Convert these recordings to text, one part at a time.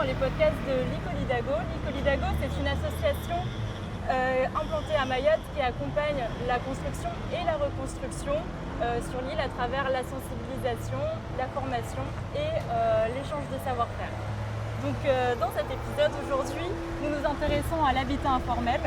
les podcasts de l'Icolidago. L'Icolidago, c'est une association implantée à Mayotte qui accompagne la construction et la reconstruction sur l'île à travers la sensibilisation, la formation et l'échange de savoir-faire. Donc dans cet épisode aujourd'hui, nous nous intéressons à l'habitat informel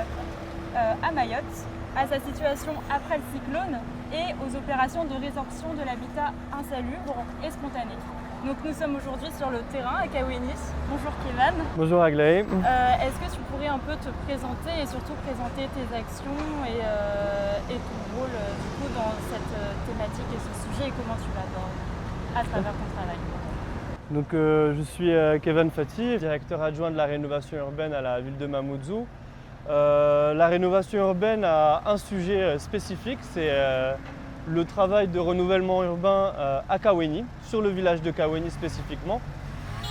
à Mayotte, à sa situation après le cyclone et aux opérations de résorption de l'habitat insalubre et spontané. Donc nous sommes aujourd'hui sur le terrain à Kaweni. Bonjour Kevin. Bonjour Aglaé. Est-ce que tu pourrais un peu te présenter et surtout présenter tes actions et ton rôle du coup dans cette thématique et ce sujet et comment tu l'abordes à travers ton travail? Donc, je suis Kevin Fati, directeur adjoint de la rénovation urbaine à la ville de Mamoudzou. La rénovation urbaine a un sujet spécifique, c'est le travail de renouvellement urbain à Kaweni, sur le village de Kaweni spécifiquement.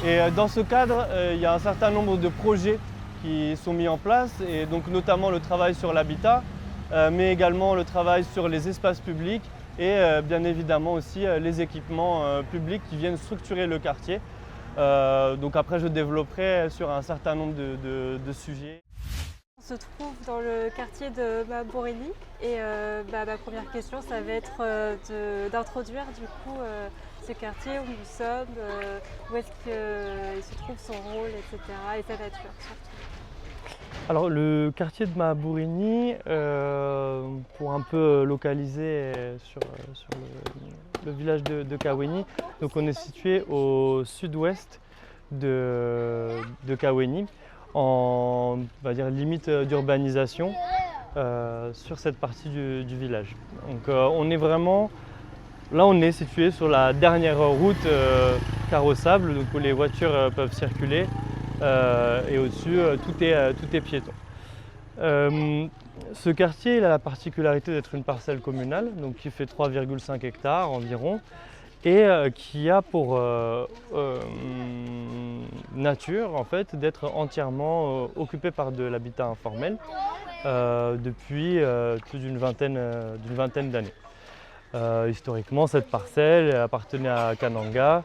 Et dans ce cadre, il y a un certain nombre de projets qui sont mis en place, et donc notamment le travail sur l'habitat, mais également le travail sur les espaces publics et bien évidemment aussi les équipements publics qui viennent structurer le quartier. Donc après, je développerai sur un certain nombre de sujets. On se trouve dans le quartier de Maboureni et ma première question, ça va être d'introduire du coup ce quartier où nous sommes, où est-ce qu'il se trouve son rôle, etc. et sa nature surtout. Alors le quartier de Maboureni, pour un peu localiser sur le village de Kaweni, donc on est situé au sud-ouest de Kaweni, en on va dire, limite d'urbanisation sur cette partie du village. Donc on est vraiment, là on est situé sur la dernière route carrossable, donc où les voitures peuvent circuler et au-dessus tout est piéton. Ce quartier il a la particularité d'être une parcelle communale, donc qui fait 3,5 hectares environ, et qui a pour nature en fait d'être entièrement occupé par de l'habitat informel depuis plus d'une vingtaine d'années. Historiquement, cette parcelle appartenait à Kananga,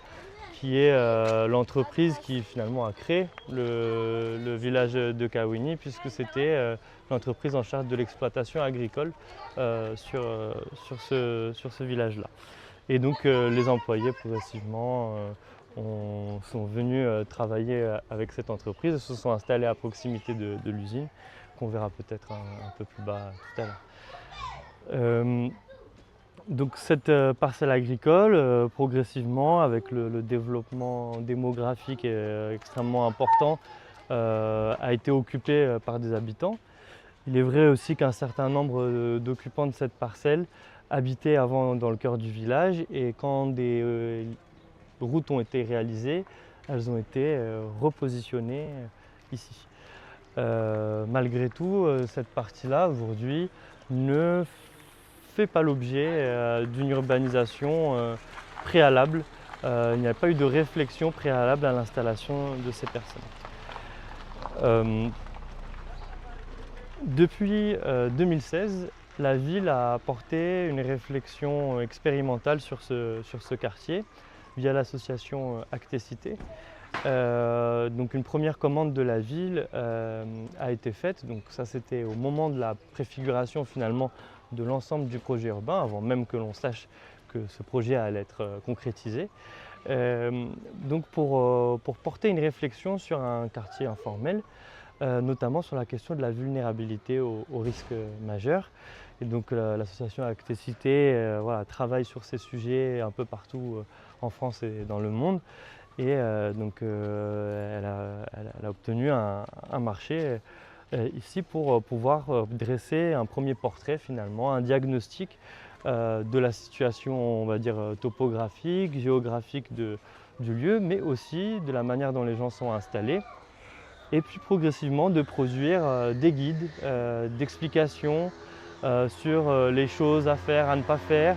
qui est l'entreprise qui finalement a créé le village de Kaweni, puisque c'était l'entreprise en charge de l'exploitation agricole sur ce village-là. Et donc les employés progressivement sont venus travailler avec cette entreprise et se sont installés à proximité de l'usine, qu'on verra peut-être un peu plus bas tout à l'heure. Donc cette parcelle agricole, progressivement, avec le développement démographique extrêmement important, a été occupée par des habitants. Il est vrai aussi qu'un certain nombre d'occupants de cette parcelle habitaient avant dans le cœur du village, et quand des routes ont été réalisées, elles ont été repositionnées ici. Malgré tout, cette partie-là aujourd'hui ne fait pas l'objet d'une urbanisation préalable. Il n'y a pas eu de réflexion préalable à l'installation de ces personnes. Depuis 2016, la ville a porté une réflexion expérimentale sur ce quartier via l'association Actécité. Donc une première commande de la ville a été faite, donc ça c'était au moment de la préfiguration finalement de l'ensemble du projet urbain, avant même que l'on sache que ce projet allait être concrétisé. Donc pour porter une réflexion sur un quartier informel, notamment sur la question de la vulnérabilité aux risques majeurs. Et donc l'association Actécité travaille sur ces sujets un peu partout en France et dans le monde. Et donc elle a obtenu un marché ici pour pouvoir dresser un premier portrait finalement, un diagnostic de la situation, on va dire, topographique, géographique du lieu, mais aussi de la manière dont les gens sont installés. Et puis progressivement de produire des guides, d'explications sur les choses à faire, à ne pas faire,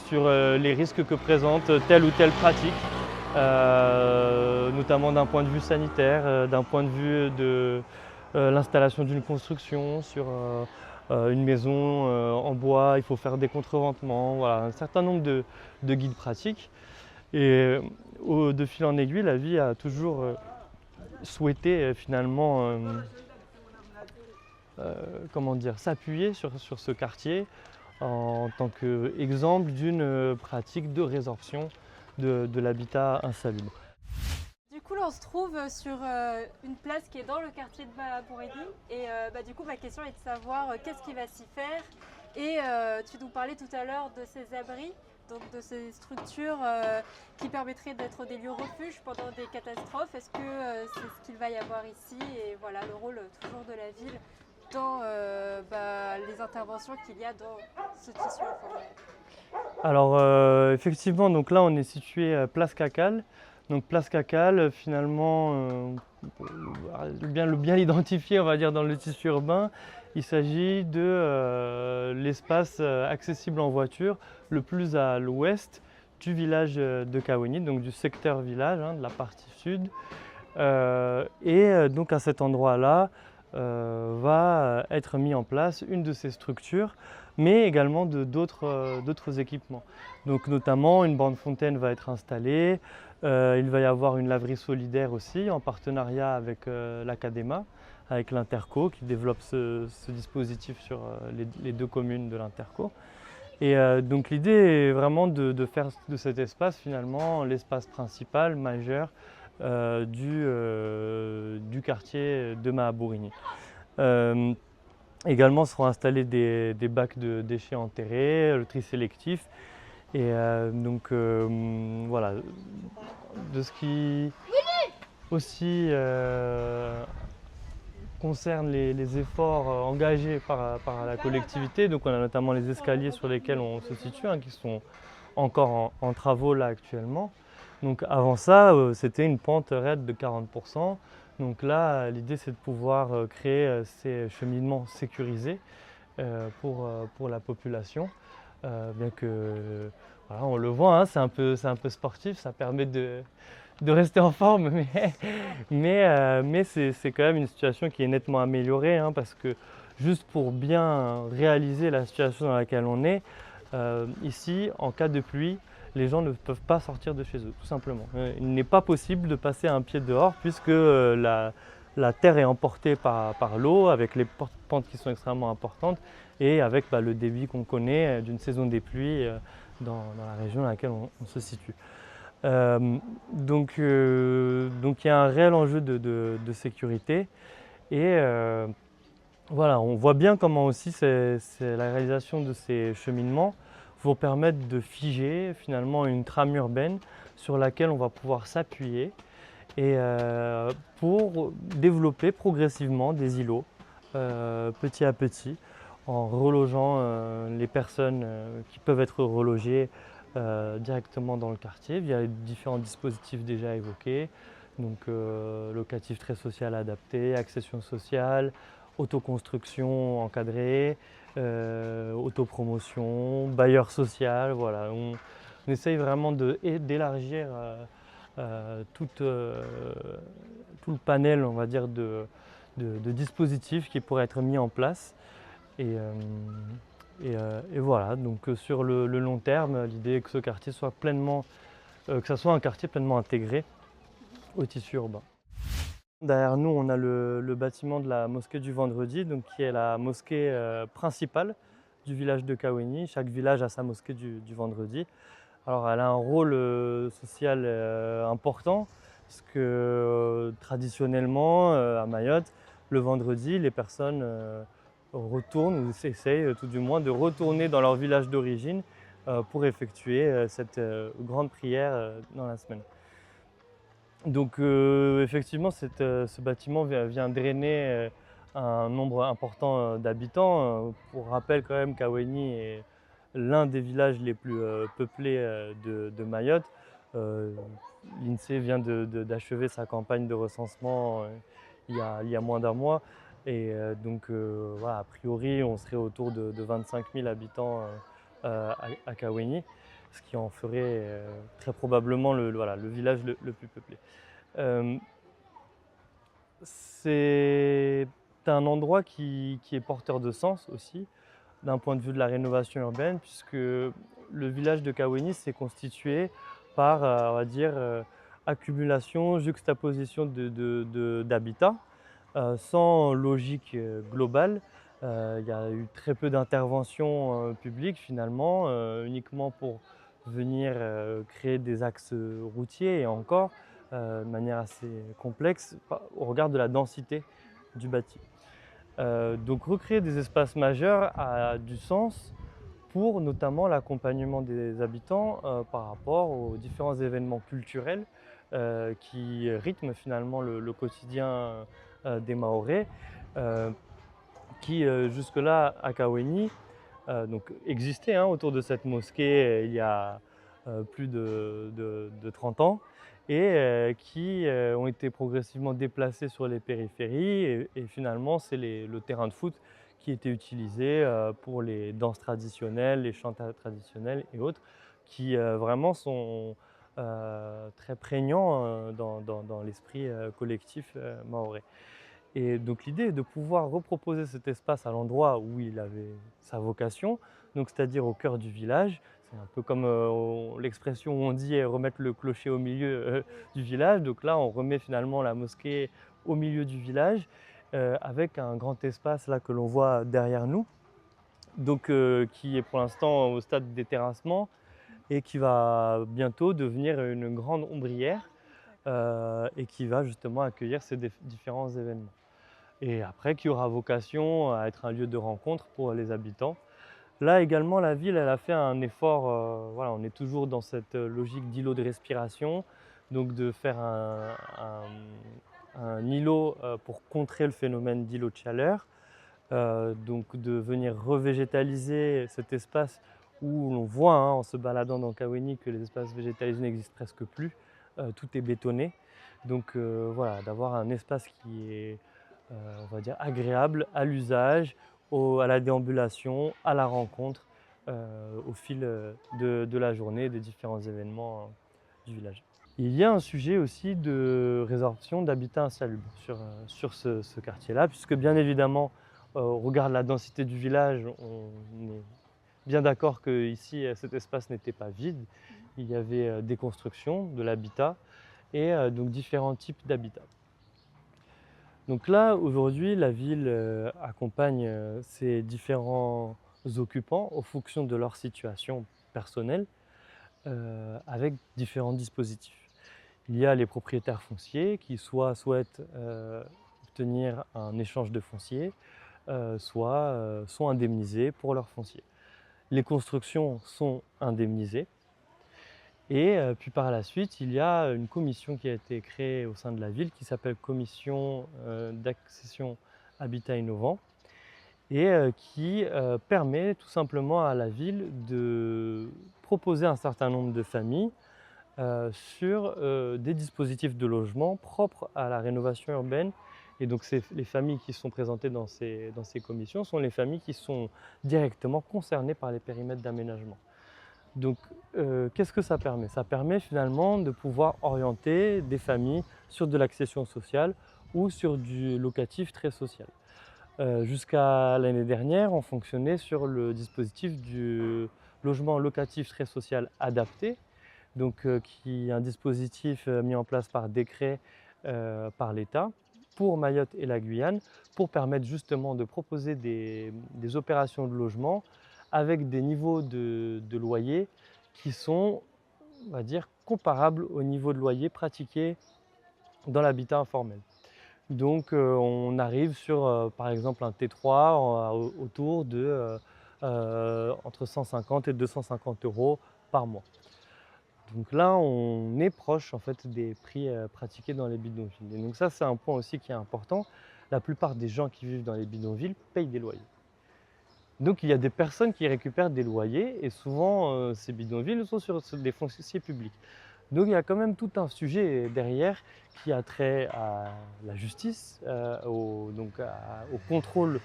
sur les risques que présente telle ou telle pratique, notamment d'un point de vue sanitaire, d'un point de vue de l'installation d'une construction, sur une maison en bois, il faut faire des contreventements, voilà, un certain nombre de guides pratiques. Et de fil en aiguille, la vie a toujours souhaité finalement comment dire, s'appuyer sur ce quartier en tant qu'exemple d'une pratique de résorption de l'habitat insalubre. Du coup, là, on se trouve sur une place qui est dans le quartier de Mahabouridi. Et du coup, ma question est de savoir qu'est-ce qui va s'y faire. Et tu nous parlais tout à l'heure de ces abris, donc de ces structures qui permettraient d'être des lieux refuges pendant des catastrophes. Est-ce que c'est ce qu'il va y avoir ici? Et voilà, le rôle toujours de la ville dans les interventions qu'il y a dans ce tissu informel. Alors effectivement, donc là on est situé à Place Cacal. Donc Place Cacal, finalement, bien l'identifier, on va dire, dans le tissu urbain, il s'agit de l'espace accessible en voiture le plus à l'ouest du village de Kawéni, donc du secteur village, de la partie sud. Donc à cet endroit-là va être mis en place une de ces structures, mais également d'autres équipements. Donc notamment une borne fontaine va être installée, il va y avoir une laverie solidaire aussi en partenariat avec l'Académa, avec l'Interco qui développe ce dispositif sur les 2 communes de l'Interco. Et donc l'idée est vraiment de faire de cet espace finalement l'espace principal, majeur du quartier de Mahabouridi. Également seront installés des bacs de déchets enterrés, le tri sélectif. Et voilà, de ce qui aussi concerne les efforts engagés par la collectivité. Donc on a notamment les escaliers sur lesquels on se situe, qui sont encore en travaux là actuellement. Donc avant ça, c'était une pente raide de 40%. Donc là, l'idée c'est de pouvoir créer ces cheminements sécurisés pour la population. Bien que, voilà, on le voit, c'est un peu sportif, ça permet de rester en forme, mais c'est quand même une situation qui est nettement améliorée, parce que juste pour bien réaliser la situation dans laquelle on est, ici, en cas de pluie, les gens ne peuvent pas sortir de chez eux, tout simplement. Il n'est pas possible de passer un pied dehors puisque la terre est emportée par l'eau, avec les pentes qui sont extrêmement importantes et avec le débit qu'on connaît d'une saison des pluies dans la région dans laquelle on se situe. Donc il y a un réel enjeu de sécurité et voilà, on voit bien comment aussi la réalisation de ces cheminements vont permettre de figer finalement une trame urbaine sur laquelle on va pouvoir s'appuyer et pour développer progressivement des îlots petit à petit en relogeant les personnes qui peuvent être relogées directement dans le quartier via les différents dispositifs déjà évoqués, donc locatif très social adapté, accession sociale, autoconstruction encadrée, autopromotion, bailleur social, voilà. On essaye vraiment d'élargir tout le panel, on va dire, de dispositifs qui pourraient être mis en place. Et voilà, donc sur le long terme, l'idée est que ce quartier soit que ça soit un quartier pleinement intégré au tissu urbain. Derrière nous, on a le bâtiment de la mosquée du Vendredi, donc qui est la mosquée principale du village de Kawéni. Chaque village a sa mosquée du Vendredi. Alors elle a un rôle social important, parce que traditionnellement à Mayotte, le vendredi, les personnes retournent ou essayent tout du moins de retourner dans leur village d'origine pour effectuer cette grande prière dans la semaine. Donc effectivement, ce bâtiment vient drainer un nombre important d'habitants. Pour rappel quand même, Kawéni est l'un des villages les plus peuplés de Mayotte. L'INSEE vient d'achever sa campagne de recensement il y a moins d'un mois. Et donc voilà, a priori, on serait autour de 25 000 habitants à Kawéni, ce qui en ferait très probablement le village le plus peuplé. C'est un endroit qui est porteur de sens aussi, d'un point de vue de la rénovation urbaine, puisque le village de Kawéni s'est constitué par, on va dire, accumulation, juxtaposition d'habitats sans logique globale. Il y a eu très peu d'interventions publiques finalement, uniquement pour venir créer des axes routiers et encore de manière assez complexe au regard de la densité du bâti. Donc recréer des espaces majeurs a du sens pour notamment l'accompagnement des habitants par rapport aux différents événements culturels qui rythment finalement le quotidien des Mahorais, euh, qui jusque-là à Kaweni donc existaient autour de cette mosquée il y a plus de 30 ans et qui ont été progressivement déplacés sur les périphéries et finalement c'est le terrain de foot qui était utilisé pour les danses traditionnelles, les chants traditionnels et autres qui vraiment sont très prégnants dans l'esprit collectif mahorais. Et donc l'idée est de pouvoir reproposer cet espace à l'endroit où il avait sa vocation, donc c'est-à-dire au cœur du village. C'est un peu comme l'expression où on dit remettre le clocher au milieu du village. Donc là, on remet finalement la mosquée au milieu du village avec un grand espace là que l'on voit derrière nous, donc qui est pour l'instant au stade des terrassements et qui va bientôt devenir une grande ombrière et qui va justement accueillir ces différents événements. Et après, qui aura vocation à être un lieu de rencontre pour les habitants. Là également, la ville elle a fait un effort, voilà, on est toujours dans cette logique d'îlot de respiration, donc de faire un îlot pour contrer le phénomène d'îlot de chaleur, donc de venir revégétaliser cet espace où l'on voit en se baladant dans Kaweni que les espaces végétalisés n'existent presque plus, tout est bétonné. Donc voilà, d'avoir un espace qui est on va dire agréable à l'usage, à la déambulation, à la rencontre au fil de la journée, des différents événements du village. Il y a un sujet aussi de résorption d'habitat insalubre sur ce quartier-là, puisque bien évidemment, au regard de la densité du village, on est bien d'accord qu'ici, cet espace n'était pas vide. Il y avait des constructions, de l'habitat et donc différents types d'habitats. Donc là, aujourd'hui, la ville accompagne ses différents occupants en fonction de leur situation personnelle avec différents dispositifs. Il y a les propriétaires fonciers qui soit souhaitent obtenir un échange de foncier, soit sont indemnisés pour leur foncier. Les constructions sont indemnisées. Et puis par la suite, il y a une commission qui a été créée au sein de la ville qui s'appelle Commission d'accession habitat innovant et qui permet tout simplement à la ville de proposer un certain nombre de familles sur des dispositifs de logement propres à la rénovation urbaine. Et donc les familles qui sont présentées dans ces commissions sont les familles qui sont directement concernées par les périmètres d'aménagement. Donc, qu'est-ce que ça permet? Ça permet finalement de pouvoir orienter des familles sur de l'accession sociale ou sur du locatif très social. Jusqu'à l'année dernière, on fonctionnait sur le dispositif du logement locatif très social adapté, donc qui est un dispositif mis en place par décret par l'État pour Mayotte et la Guyane pour permettre justement de proposer des opérations de logement avec des niveaux de loyer qui sont, on va dire, comparables au niveau de loyer pratiqué dans l'habitat informel. Donc on arrive sur, par exemple, un T3 autour de entre 150 et 250 € par mois. Donc là, on est proche en fait des prix pratiqués dans les bidonvilles. Et donc ça, c'est un point aussi qui est important. La plupart des gens qui vivent dans les bidonvilles payent des loyers. Donc il y a des personnes qui récupèrent des loyers et souvent ces bidonvilles sont sur des fonciers publics. Donc il y a quand même tout un sujet derrière qui a trait à la justice, au contrôle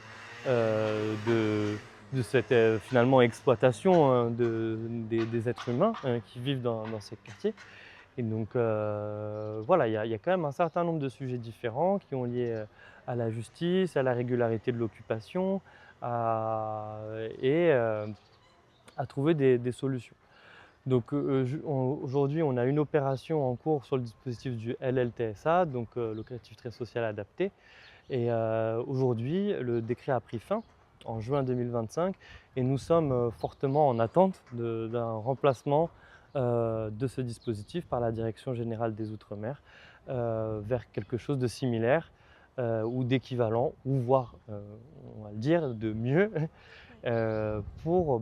de cette finalement exploitation des êtres humains qui vivent dans ces quartiers. Et donc voilà, il y a quand même un certain nombre de sujets différents qui ont lié à la justice, à la régularité de l'occupation et à trouver des solutions. Donc aujourd'hui, on a une opération en cours sur le dispositif du LLTSA, donc locatif très social adapté. Et aujourd'hui, le décret a pris fin en juin 2025 et nous sommes fortement en attente d'un remplacement de ce dispositif par la Direction générale des Outre-mer vers quelque chose de similaire ou d'équivalent, ou voire, on va le dire, de mieux, pour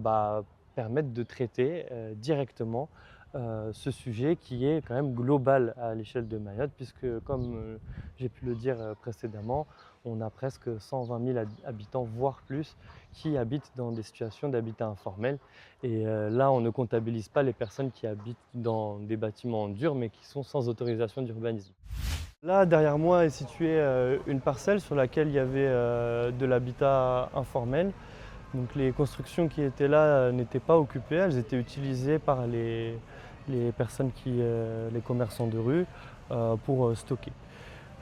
permettre de traiter directement ce sujet qui est quand même global à l'échelle de Mayotte, puisque comme j'ai pu le dire précédemment, on a presque 120 000 habitants, voire plus, qui habitent dans des situations d'habitat informel. Et là, on ne comptabilise pas les personnes qui habitent dans des bâtiments en dur, mais qui sont sans autorisation d'urbanisme. Là, derrière moi est située une parcelle sur laquelle il y avait de l'habitat informel. Donc les constructions qui étaient là n'étaient pas occupées, elles étaient utilisées par les personnes les commerçants de rue pour stocker.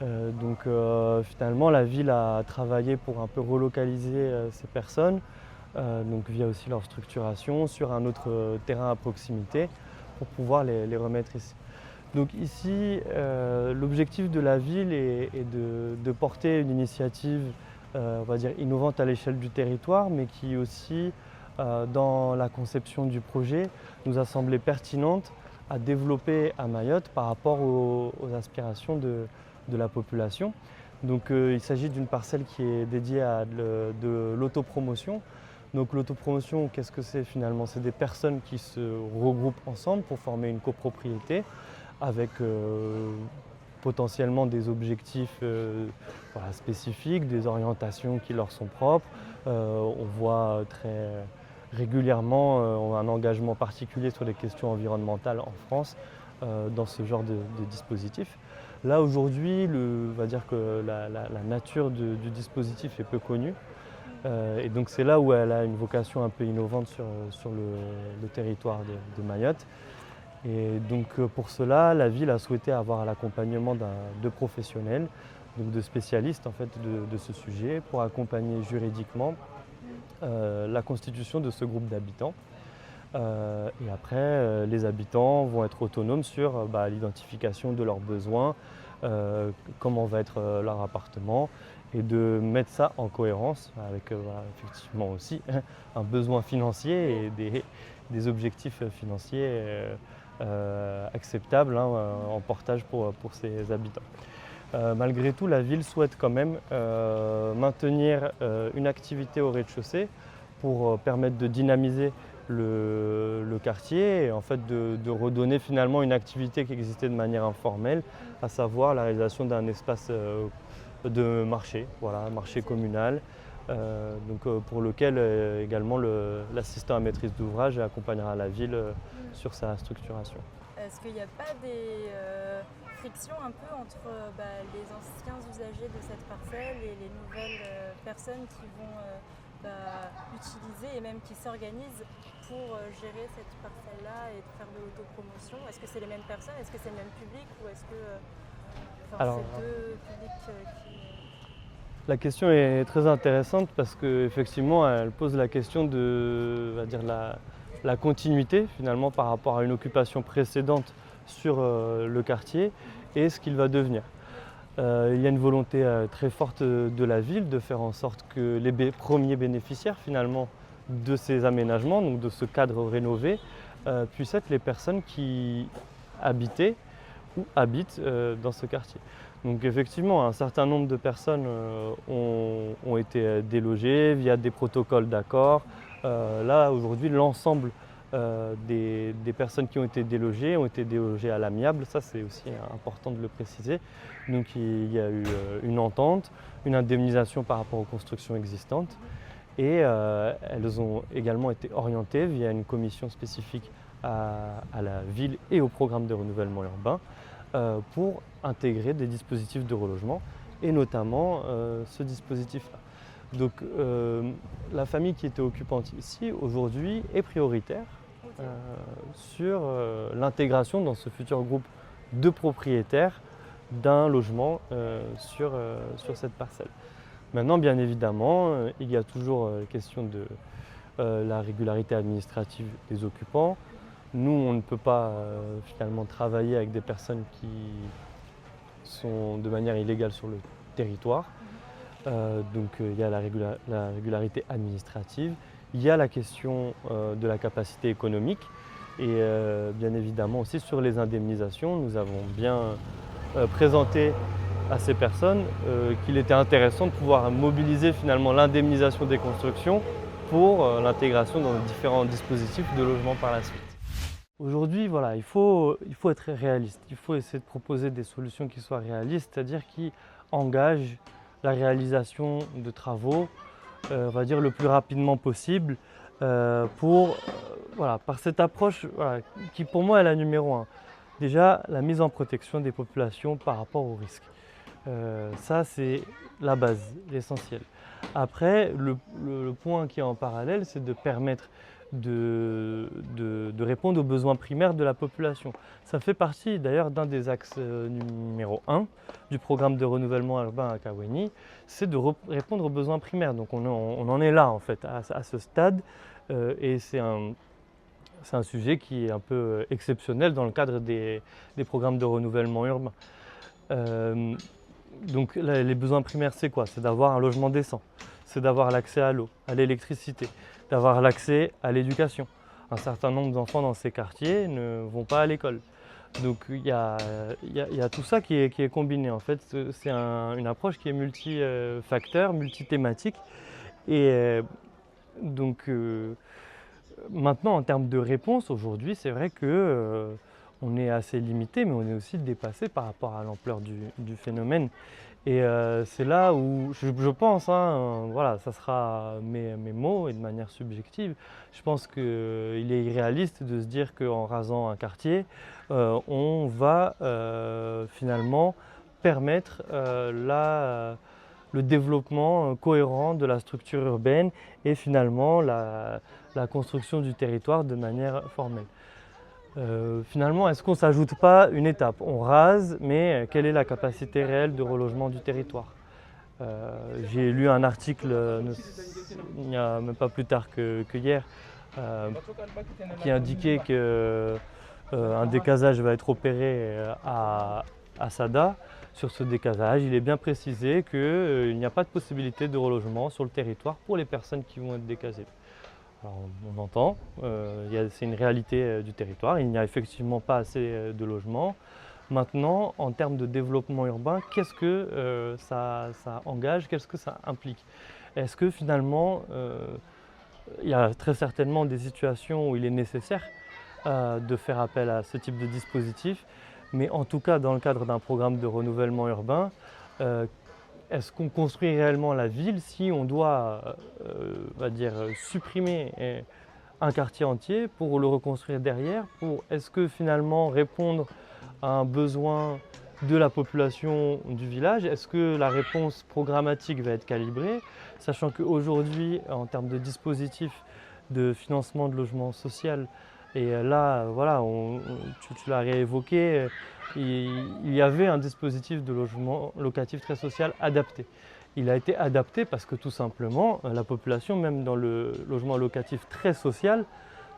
Finalement, la ville a travaillé pour un peu relocaliser ces personnes, donc via aussi leur structuration, sur un autre terrain à proximité pour pouvoir les remettre ici. Donc ici, l'objectif de la ville est de porter une initiative on va dire innovante à l'échelle du territoire, mais qui aussi, dans la conception du projet, nous a semblé pertinente à développer à Mayotte par rapport aux aspirations de la population. Donc il s'agit d'une parcelle qui est dédiée à de l'autopromotion. Donc l'autopromotion, qu'est-ce que c'est finalement? C'est des personnes qui se regroupent ensemble pour former une copropriété avec potentiellement des objectifs spécifiques, des orientations qui leur sont propres. On voit très régulièrement un engagement particulier sur les questions environnementales en France dans ce genre de dispositif. Là aujourd'hui, on va dire que la nature du dispositif est peu connue. Et donc c'est là où elle a une vocation un peu innovante sur le territoire de Mayotte. Et donc pour cela, la ville a souhaité avoir l'accompagnement de professionnels, donc de spécialistes en fait, de ce sujet, pour accompagner juridiquement la constitution de ce groupe d'habitants. Et après, les habitants vont être autonomes sur l'identification de leurs besoins, comment va être leur appartement, et de mettre ça en cohérence avec effectivement aussi un besoin financier et des objectifs financiers acceptables en portage pour ces habitants. Malgré tout, la ville souhaite quand même maintenir une activité au rez-de-chaussée pour permettre de dynamiser le quartier et en fait de redonner finalement une activité qui existait de manière informelle, à savoir la réalisation d'un espace de marché, marché communal, pour lequel également l'assistant à maîtrise d'ouvrage accompagnera la ville sur sa structuration. Est-ce qu'il n'y a pas des frictions un peu entre les anciens usagers de cette parcelle et les nouvelles personnes qui vont utiliser et même qui s'organisent pour gérer cette parcelle-là et faire de l'autopromotion? Est-ce que c'est les mêmes personnes? Est-ce que c'est le même public? Ou est-ce que c'est deux publics qui... La question est très intéressante parce qu'effectivement, elle pose la question de la continuité finalement par rapport à une occupation précédente sur le quartier et ce qu'il va devenir. Il y a une volonté très forte de la ville de faire en sorte que les premiers bénéficiaires finalement de ces aménagements, donc de ce cadre rénové, puissent être les personnes qui habitaient ou habitent dans ce quartier. Donc effectivement, un certain nombre de personnes ont été délogées via des protocoles d'accord. Là, aujourd'hui, l'ensemble des personnes qui ont été délogées à l'amiable. Ça, c'est aussi important de le préciser. Donc il y a eu une entente, une indemnisation par rapport aux constructions existantes. Et elles ont également été orientées via une commission spécifique à la ville et au programme de renouvellement urbain pour intégrer des dispositifs de relogement et notamment ce dispositif-là. Donc la famille qui était occupante ici aujourd'hui est prioritaire sur l'intégration dans ce futur groupe de propriétaires d'un logement sur cette parcelle. Maintenant, bien évidemment, il y a toujours question de la régularité administrative des occupants. Nous, on ne peut pas finalement travailler avec des personnes qui sont de manière illégale sur le territoire. Donc il y a la régularité administrative, il y a la question de la capacité économique et bien évidemment aussi sur les indemnisations, nous avons bien présenté à ces personnes qu'il était intéressant de pouvoir mobiliser finalement l'indemnisation des constructions pour l'intégration dans différents dispositifs de logement par la suite. Aujourd'hui, voilà, il faut être réaliste, il faut essayer de proposer des solutions qui soient réalistes, c'est-à-dire qui engagent la réalisation de travaux, on va dire le plus rapidement possible, par cette approche qui pour moi est la numéro un. Déjà, la mise en protection des populations par rapport aux risques. Ça, c'est la base, l'essentiel. Après, le point qui est en parallèle, c'est de permettre de répondre aux besoins primaires de la population. Ça fait partie d'ailleurs d'un des axes numéro 1 du programme de renouvellement urbain à Kaweni, c'est de répondre aux besoins primaires. Donc on en est là en fait, à ce stade, et c'est un sujet qui est un peu exceptionnel dans le cadre des programmes de renouvellement urbain. Donc là, les besoins primaires, c'est quoi? C'est d'avoir un logement décent, c'est d'avoir l'accès à l'eau, à l'électricité, d'avoir l'accès à l'éducation. Un certain nombre d'enfants dans ces quartiers ne vont pas à l'école. Donc il y a tout ça qui est combiné. En fait, c'est une approche qui est multi-facteur, multi-thématique. Et donc maintenant, en termes de réponse, aujourd'hui, c'est vrai que on est assez limité, mais on est aussi dépassé par rapport à l'ampleur du phénomène. Et c'est là où je pense, voilà, ça sera mes mots et de manière subjective, je pense qu'il est irréaliste de se dire qu'en rasant un quartier, on va finalement permettre le développement cohérent de la structure urbaine et finalement la construction du territoire de manière formelle. Finalement, est-ce qu'on ne s'ajoute pas une étape? On rase, mais quelle est la capacité réelle de relogement du territoire? J'ai lu un article il n'y a même pas plus tard que hier qui indiquait qu'un décasage va être opéré à Sada. Sur ce décasage, il est bien précisé qu'il n'y a pas de possibilité de relogement sur le territoire pour les personnes qui vont être décasées. Alors, on entend, c'est une réalité du territoire, il n'y a effectivement pas assez de logements. Maintenant, en termes de développement urbain, qu'est-ce que ça engage, qu'est-ce que ça implique? Est-ce que finalement, il y a très certainement des situations où il est nécessaire de faire appel à ce type de dispositif, mais en tout cas, dans le cadre d'un programme de renouvellement urbain, est-ce qu'on construit réellement la ville si on doit supprimer un quartier entier pour le reconstruire derrière? Est-ce que finalement répondre à un besoin de la population du village? Est-ce que la réponse programmatique va être calibrée? Sachant qu'aujourd'hui, en termes de dispositifs de financement de logement social, et là, voilà, tu l'as réévoqué, il y avait un dispositif de logement locatif très social adapté. Il a été adapté parce que tout simplement, la population, même dans le logement locatif très social,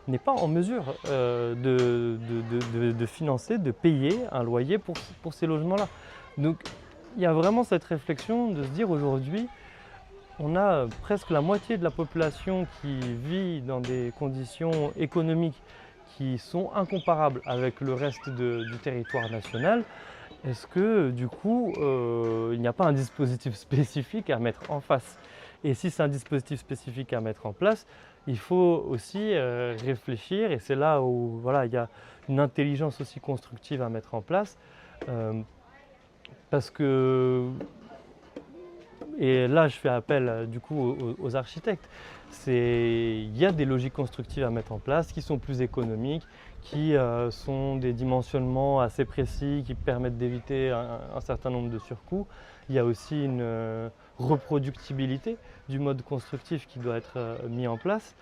n'est pas en mesure de financer, de payer un loyer pour ces logements-là. Donc il y a vraiment cette réflexion de se dire aujourd'hui, on a presque la moitié de la population qui vit dans des conditions économiques qui sont incomparables avec le reste du territoire national. Est-ce que du coup, il n'y a pas un dispositif spécifique à mettre en face? Et si c'est un dispositif spécifique à mettre en place, il faut aussi réfléchir, et c'est là où voilà, il y a une intelligence aussi constructive à mettre en place, parce que, et là je fais appel du coup aux architectes, il y a des logiques constructives à mettre en place qui sont plus économiques, qui sont des dimensionnements assez précis, qui permettent d'éviter un certain nombre de surcoûts. Il y a aussi une reproductibilité du mode constructif qui doit être mis en place.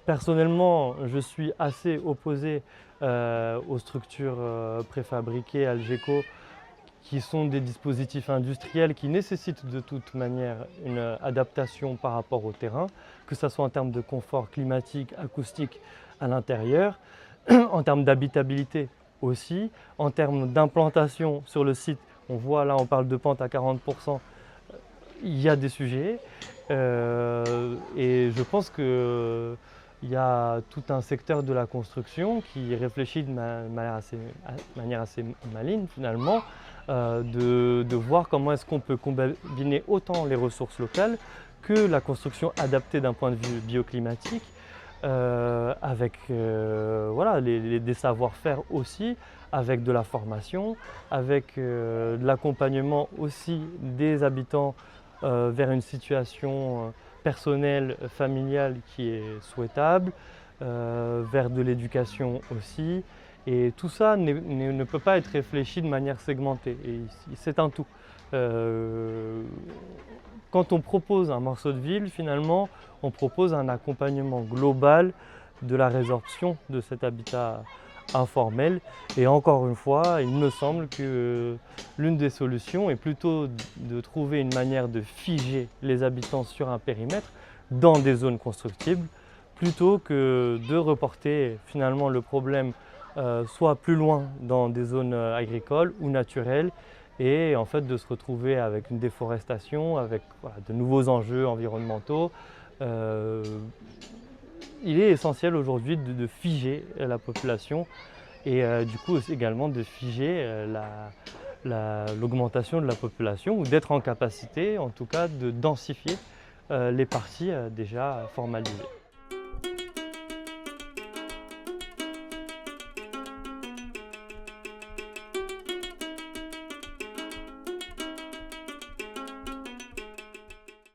Personnellement, je suis assez opposé aux structures préfabriquées Algeco, qui sont des dispositifs industriels qui nécessitent de toute manière une adaptation par rapport au terrain, que ce soit en termes de confort climatique, acoustique, à l'intérieur, en termes d'habitabilité aussi, en termes d'implantation sur le site. On voit là, on parle de pente à 40%, il y a des sujets et je pense qu'il y a tout un secteur de la construction qui réfléchit de manière assez maligne finalement, de voir comment est-ce qu'on peut combiner autant les ressources locales que la construction adaptée d'un point de vue bioclimatique, avec voilà, des savoir-faire aussi, avec de la formation, avec de l'accompagnement aussi des habitants vers une situation personnelle, familiale qui est souhaitable, vers de l'éducation aussi. Et tout ça ne peut pas être réfléchi de manière segmentée, et c'est un tout. Quand on propose un morceau de ville, finalement, on propose un accompagnement global de la résorption de cet habitat informel. Et encore une fois, il me semble que l'une des solutions est plutôt de trouver une manière de figer les habitants sur un périmètre dans des zones constructibles, plutôt que de reporter finalement le problème soit plus loin dans des zones agricoles ou naturelles, et en fait de se retrouver avec une déforestation, avec voilà, de nouveaux enjeux environnementaux. Il est essentiel aujourd'hui de figer la population et du coup également de figer l'augmentation de la population, ou d'être en capacité en tout cas de densifier les parties déjà formalisées.